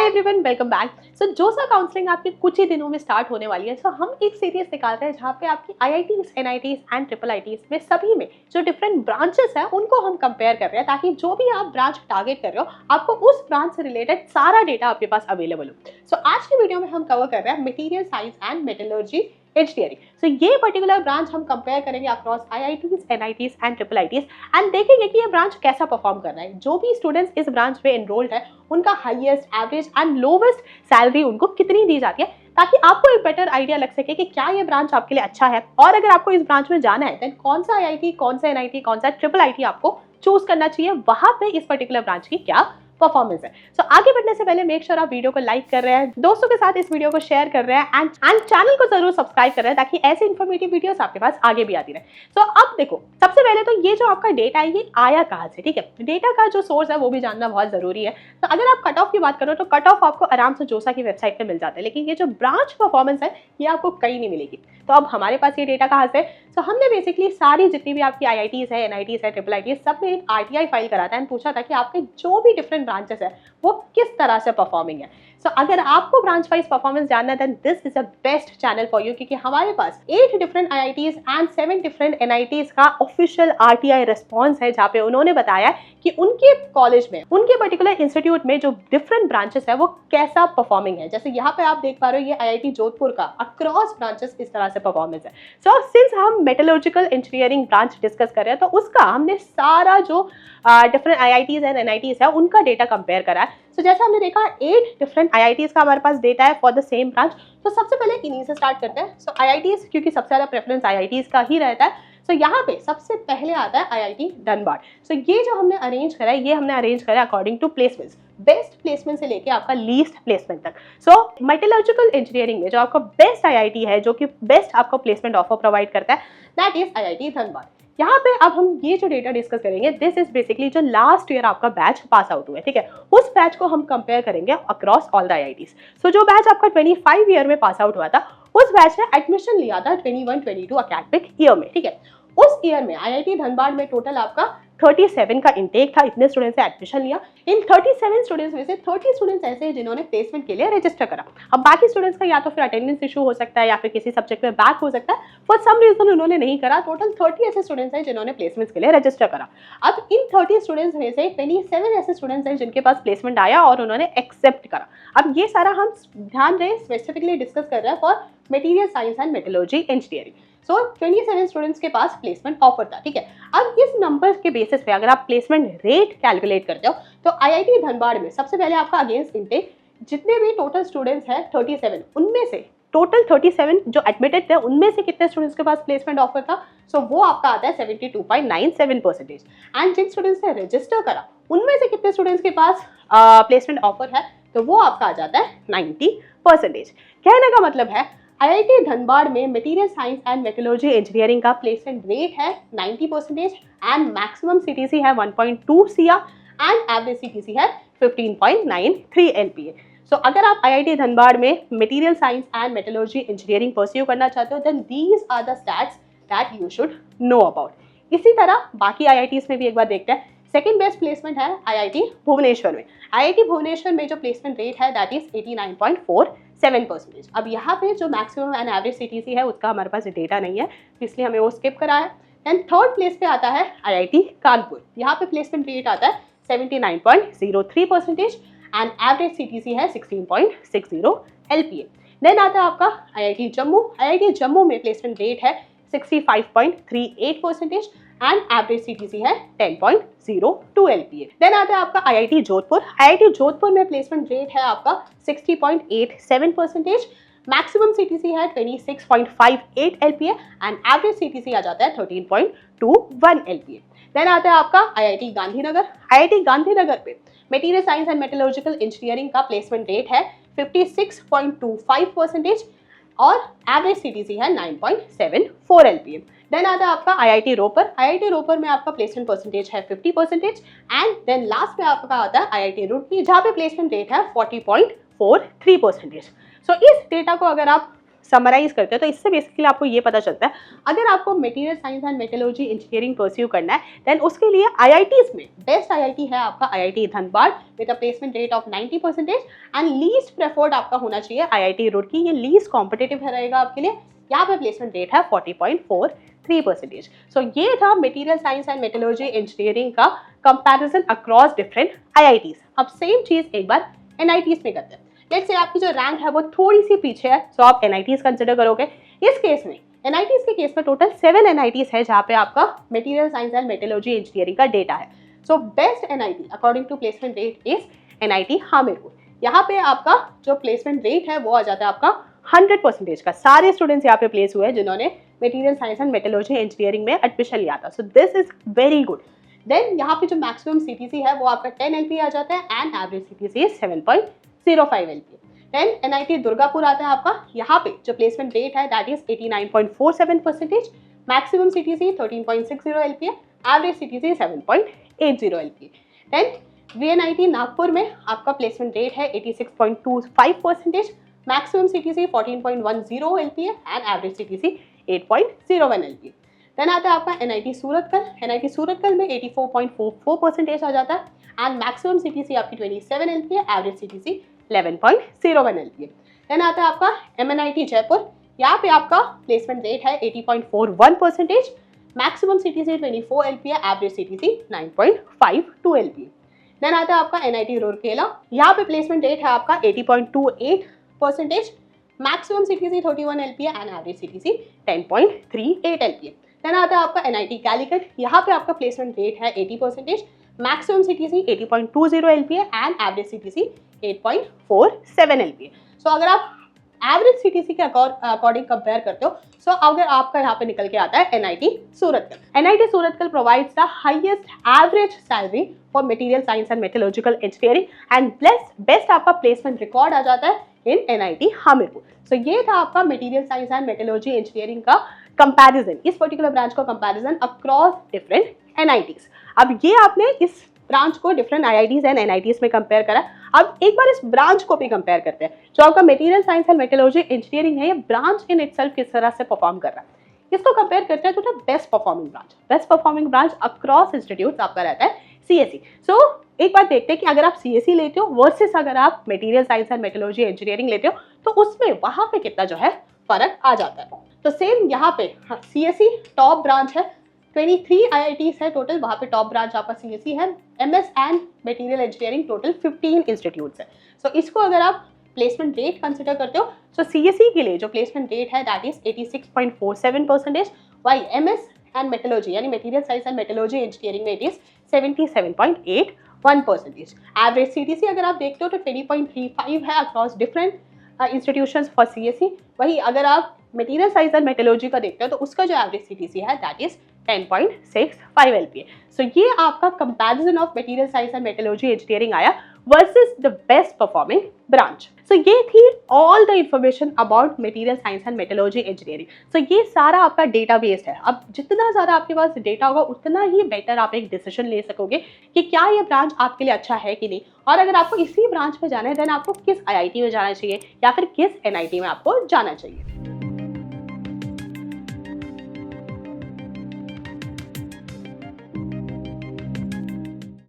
Everyone, welcome back. सो जोसा counselling आपके कुछ ही दिनों में स्टार्ट होने वाली है। सो हम एक सीरीज निकाल रहे हैं जहाँ पे आपकी IITs, NITs and triple ITs में सभी में जो डिफरेंट ब्रांचेस हैं उनको हम कंपेयर कर रहे हैं, ताकि जो भी आप ब्रांच टारगेट कर रहे हो आपको उस ब्रांच से रिलेटेड सारा डेटा आपके पास अवेलेबल हो। सो आज की वीडियो में हम कवर कर रहे हैं material science and metallurgy engineering. So ये पर्टिकुलर ब्रांच हम कंपेयर करेंगे across IITs, NITs and triple ITs and देखेंगे कि ये ब्रांच कैसा परफॉर्म कर रहा है। जो भी स्टूडेंट्स इस ब्रांच में एनरोल्ड है उनका highest, average and lowest salary उनको कितनी दी जाती है, ताकि आपको एक बेटर आइडिया लग सके कि क्या ये ब्रांच आपके लिए अच्छा है। और अगर आपको इस ब्रांच में जाना है देन कौन सा आईआईटी, कौन सा एनआईटी, कौन सा ट्रिपल आईटी आपको चूज करना चाहिए, वहां पे इस पर्टिकुलर ब्रांच की क्या परफॉर्मेंस है। सो आगे बढ़ने से पहले मेक श्योर आप वीडियो को लाइक कर रहे हैं, दोस्तों के साथ इस वीडियो को शेयर कर रहे हैं एंड चैनल को जरूर सब्सक्राइब कर रहे हैं, ताकि ऐसे इन्फॉर्मेटिव वीडियोस आपके पास आगे भी आती रहे। सो अब देखो, सबसे पहले तो ये जो आपका डेटा है ये आया कहाँ से, ठीक है। डेटा का जो सोर्स है वो भी जानना बहुत जरूरी है। तो अगर आप कट ऑफ की बात करो तो कट ऑफ आपको आराम से जोसा की वेबसाइट पे मिल जाता है, लेकिन ये जो ब्रांच परफॉर्मेंस है ये आपको कहीं नहीं मिलेगी। तो अब हमारे पास ये डेटा कहाँ से? तो हमने बेसिकली सारी जितनी भी आपकी आईआईटीज है, एनआईटीज है, ट्रिपल आईटीज, सब में एक आरटीआई फाइल करा था एंड पूछा था कि आपके जो भी डिफरेंट ब्रांचेस है वो किस तरह से परफॉर्मिंग है। सो अगर आपको ब्रांच वाइज परफॉर्मेंस जानना है then this is a best channel for you, क्योंकि हमारे पास 8 different IITs and 7 different NITs का ऑफिशियल आरटीआई रिस्पॉन्स है, जहाँ पे उन्होंने बताया कि उनके कॉलेज में, उनके पर्टिकुलर इंस्टीट्यूट में जो डिफरेंट ब्रांचेस है वो कैसा परफॉर्मिंग है। जैसे यहाँ पे आप देख पा रहे हो ये आईआईटी जोधपुर का अक्रॉस ब्रांचेस इस तरह से परफॉर्मेंस है। सो सिंस हम मेटलर्जिकल इंजीनियरिंग ब्रांच डिस्कस कर रहे हैं तो उसका हमने सारा जो डिफरेंट आईआईटीज एंड एनआईटीज है उनका डेटा कंपेयर करा है। सो जैसे हमने देखा 8 डिफरेंट आईआईटीज का हमारे पास डेटा है फॉर द सेम ब्रांच। तो सबसे पहले इन्हीं से स्टार्ट करते हैं। सो आईआईटीज, क्योंकि सबसे ज्यादा प्रेफरेंस आईआईटीज का ही रहता है। सो यहाँ पे सबसे पहले आता है आईआईटी धनबाद। सो ये जो हमने अरेंज करा है ये हमने अरेंज करा है according to placements, best placement से लेके आपका लीस्ट प्लेसमेंट तक। सो मेटलर्जिकल इंजीनियरिंग में जो आपका बेस्ट आईआईटी है, जो कि बेस्ट आपको प्लेसमेंट ऑफर प्रोवाइड करता है, दैट इज आईआईटी धनबाद। यहाँ पे अब हम ये जो डेटा डिस्कस करेंगे दिस इज बेसिकली जो लास्ट ईयर आपका बैच पास आउट हुआ है, ठीक है, उस बैच को हम कंपेयर करेंगे अक्रॉस ऑल द आईआईटीज। सो जो बैच आपका 25 ईयर में पास आउट हुआ था उस बैच ने एडमिशन लिया था 21-22 अकेडमिक ईयर में, ठीक है। उस ईयर में आईआईटी धनबाद में टोटल आपका 37 का इंटेक था, इतने स्टूडेंट्स ने एडमिशन लिया। इन 37 स्टूडेंट्स में से 30 स्टूडेंट्स ऐसे हैं जिन्होंने प्लेसमेंट के लिए रजिस्टर करा। अब बाकी स्टूडेंट्स का या तो फिर अटेंडेंस इशू हो सकता है या फिर किसी सब्जेक्ट में बैक हो सकता है, फॉर सम रीजन उन्होंने नहीं करा। टोटल 30 ऐसे स्टूडेंट्स हैं जिन्होंने प्लेसमेंट्स के लिए रजिस्टर करा। अब इन 30 स्टूडेंट्स में से 27 ऐसे स्टूडेंट्स हैं जिनके पास प्लेसमेंट आया और उन्होंने एक्सेप्ट करा। अब ये सारा हम ध्यान दें स्पेसिफिकली डिस्कस कर रहे हैं for material science and metallurgy engineering. So 27 students के पास प्लेसमेंट ऑफर था, ठीक है। अब इस नंबर के बेसिस पे अगर आप प्लेसमेंट रेट कैलकुलेट करते हो तो आईआईटी धनबाद में सबसे पहले आपका अगेंस्ट इनटेक जितने भी टोटल स्टूडेंट्स हैं 37, उनमें से टोटल 37 जो एडमिटेड थे उनमें से कितने स्टूडेंट्स के पास प्लेसमेंट ऑफर था? सो वो आपका आता है 72.97%। एंड जिन स्टूडेंट्स ने रजिस्टर करा उनमें से कितने स्टूडेंट्स के पास प्लेसमेंट ऑफर है? तो वो आपका आ जाता है 90%। कहने का मतलब है आईआईटी धनबाद में material science and metallurgy engineering का प्लेसमेंट रेट है 90% एंड मैक्सिमम सीटीसी है 1.2 CR एंड एवरेज सीटीसी है 15.93 LPA। सो अगर आप आईआईटी धनबाद में material science and metallurgy engineering pursue करना चाहते हो then these are the stats that you should know about. इसी तरह बाकी आईआईटीज में भी एक बार देखते हैं। सेकेंड बेस्ट प्लेसमेंट है आईआईटी भुवनेश्वर में। आईआईटी भुवनेश्वर में जो प्लेसमेंट रेट है दैट इज 89.47%। अब यहाँ पे जो मैक्सिमम एंड एवरेज सीटीसी है उसका हमारे पास डेटा नहीं है, इसलिए हमें वो स्किप करा है। एंड थर्ड प्लेस पे आता है आईआईटी कानपुर। यहाँ पे प्लेसमेंट रेट आता है 79.03% एंड एवरेज सीटीसी है 16.60 LPA। देन आता है आपका आईआईटी जम्मू। आईआईटी जम्मू में प्लेसमेंट रेट है 65.38% एंड एवरेज सीटीसी है 10.02 LPA। देन आता है आपका आईआईटी जोधपुर। आईआईटी जोधपुर में प्लेसमेंट रेट है आपका 60.87%, मैक्सिमम सीटीसी है 26.58 LPA एंड एवरेज सीटीसी आ जाता है 13.21 LPA। देन आता है आपका आईआईटी गांधीनगर। आईआईटी गांधीनगर पे material science and metallurgical engineering का प्लेसमेंट रेट है 56.25% और एवरेज सीटीसी है 9.74 LPA। देन आता है आपका आईआईटी रोपर। आईआईटी रोपर में आपका प्लेसमेंट परसेंटेज है 50% एंड देन लास्ट में आपका आता है आईआईटी रुड़की, जहाँ पे प्लेसमेंट रेट है 40.43%। सो इस डेटा को अगर आप समराइज करते हैं तो इससे बेसिकली आपको ये पता चलता है अगर आपको material science and metallurgy engineering pursue करना है देन उसके लिए आईआईटीज में बेस्ट आईआईटी है आपका IIT Dhanbad with a placement rate of 90% and least preferred आपका होना चाहिए आईआईटी रुड़की। ये लीस्ट कॉम्पिटिटिव रहेगा आपके लिए। यहाँ पे प्लेसमेंट रेट है 40.43%। सो ये था material science and metallurgy engineering का कंपैरिजन अक्रॉस डिफरेंट आईआईटीज। अब सेम चीज एक बार एनआईटीज में करते हैं। लेट्स से आपकी जो रैंक है वो थोड़ी सी पीछे है तो आप एनआईटीज कंसिडर करोगे। इस केस में एनआईटीज के केस में टोटल 7 एनआईटीज है जहाँ पे आपका material science and metallurgy engineering का डेटा है। So best NIT according to placement rate is NIT Hamirpur. यहाँ पे आपका जो प्लेसमेंट रेट है वो आ जाता है आपका 100% का। सारे स्टूडेंट्स यहाँ पे प्लेस हुए हैं जिन्होंने material science and metallurgy engineering में एडमिशन लिया था। So this is very good. Then यहाँ पे जो मैक्सिमम सीटीसी है वो आपका 10 LPA आ जाता है and average CTC is 7.05 LPA। Then NIT Durgapur आता है आपका। यहाँ पे जो प्लेसमेंट रेट है that is 89.47%, maximum CTC 13.60 LPA, average CTC 7.80 LPA। Then VNIT Nagpur में आपका प्लेसमेंट रेट है 86.25%, maximum CTC 14.10 LPA and average CTC 8.01 LPA। Then आता है आपका एनआईटी सूरतकल। एनआईटी सूरतकल में 84.44% आ जाता है एंड मैक्सिमम सीटीसी आपकी 27 LPA, average CTC 11.01 LPA। Then आता है आपका एमएनआईटी जयपुर। यहाँ पे आपका प्लेसमेंट रेट है 80.41%, maximum CTC 24 LPA, average CTC 9.52 LPA। Then आता है आपका एनआईटी रूरकेला। यहाँ पे प्लेसमेंट रेट है आपका 80.28%, maximum CTC 31 LPA and average CTC 10.38 LPA। Then आता है आपका एनआईटी कैलिकट। यहाँ पे आपका प्लेसमेंट रेट है 80%, maximum CTC 80.20 LPA and average CTC 8.47 LPA। सो अगर आप एवरेज सीटीसी के अकॉर्डिंग कंपेयर करते हो सो अगर आपका यहाँ पे निकल के आता है NIT Surathkal. NIT Surathkal provides the highest average salary for material science and metallurgical engineering and best आपका प्लेसमेंट रिकॉर्ड आ जाता है इन एनआईटी हमीरपुर। सो ये था आपका material science and metallurgy engineering का कंपैरिजन, इस पर्टिकुलर ब्रांच का कंपैरिजन अक्रॉस डिफरेंट एनआईटीज। अब ये आपने इस ब्रांच को डिफरेंट आईआईटीज एंड एनआईटीज में कंपेयर करा। अब एक बार इस ब्रांच को भी कंपेयर करते हैं। जो आपका material science and metallurgy engineering है ये ब्रांच इन इटसेल्फ किस तरह से परफॉर्म कर रहा है इसको कंपेयर करते हैं तो best performing branch across institute आपका रहता है सीएसई। सो एक बार देखते हैं कि अगर आप सीएसई लेते हो वर्सेस अगर आप material science and metallurgy engineering लेते हो तो उसमें वहां पे कितना जो है फर्क आ जाता है। तो सेम यहाँ पे सीएसई टॉप ब्रांच है, 23 आईआईटीज है टोटल, वहाँ पे टॉप ब्रांच आपका सीएसई है। MS and material engineering total 15 institutes है। सो इसको अगर आप प्लेसमेंट रेट कंसिडर करते हो सो सीएसई के लिए जो प्लेसमेंट रेट है that is 86.47%, Y MS and metallurgy यानी material science and metallurgy engineering में इट इज 77.81%। एवरेज सीटीसी अगर आप देखते हो तो 20.35 है across different institutions for CSE. वही अगर आप मटेरियल साइंस एंड मेटलर्जी का देखते हो तो उसका जो एवरेज सीटीसी है दैट इज 10.65 LPA। सो ये आपका comparison of material science and metallurgy engineering आया versus the best performing branch. So ये थी all the information about material science and metallurgy engineering. So ये सारा आपका डेटा बेस्ड है। अब जितना ज़्यादा आपके पास डेटा होगा उतना ही बेटर आप एक डिसीजन ले सकोगे कि क्या ये ब्रांच आपके लिए अच्छा है कि नहीं, और अगर आपको इसी ब्रांच में जाना है देन आपको किस आईआईटी में जाना चाहिए या फिर किस एनआईटी में आपको जाना चाहिए।